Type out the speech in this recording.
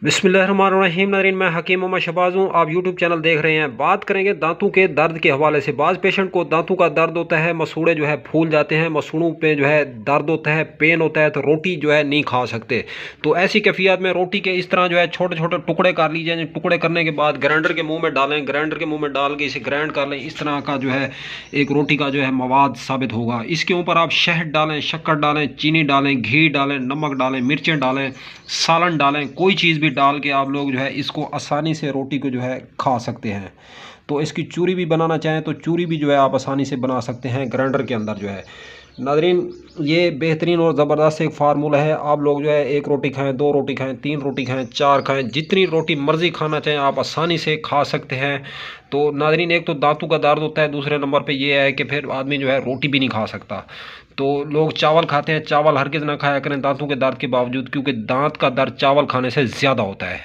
बिस्मिल्लाहिर्रहमानिर्रहीम। नाज़रीन, मैं हकीम मोहम्मद शहबाज हूँ। आप यूट्यूब चैनल देख रहे हैं। बात करेंगे दांतों के दर्द के हवाले से। बाज़ पेशेंट को दांतों का दर्द होता है, मसूड़े जो है फूल जाते हैं, मसूड़ों पे जो है दर्द होता है, पेन होता है, तो रोटी जो है नहीं खा सकते। तो ऐसी कैफियत में रोटी के इस तरह जो है छोटे छोटे टुकड़े कर लीजिए। टुकड़े करने के बाद ग्राइंडर के मुँह में डालें, ग्राइंडर के मुँह में डाल के इसे ग्राइंड कर लें। इस तरह का जो है एक रोटी का जो है मवाद साबित होगा। इसके ऊपर आप शहद डालें, शक्कर डालें, चीनी डालें, घी डालें, नमक डालें, मिर्चें डालें, सालन डालें, कोई चीज़ भी डाल के आप लोग जो है इसको आसानी से रोटी को जो है खा सकते हैं। तो इसकी चूरी भी बनाना चाहें तो चूरी भी जो है आप आसानी से बना सकते हैं ग्राइंडर के अंदर जो है। नाज़रीन, ये बेहतरीन और ज़बरदस्त एक फार्मूला है। आप लोग जो है एक रोटी खाएं, दो रोटी खाएं, तीन रोटी खाएं, चार खाएं, जितनी रोटी मर्ज़ी खाना चाहें आप आसानी से खा सकते हैं। तो नाज़रीन, एक तो दांतों का दर्द होता है, दूसरे नंबर पे ये है कि फिर आदमी जो है रोटी भी नहीं खा सकता। तो लोग चावल खाते हैं, चावल हरगिज़ ना खाया करें दांतों के दर्द के बावजूद, क्योंकि दांत का दर्द चावल खाने से ज़्यादा होता है।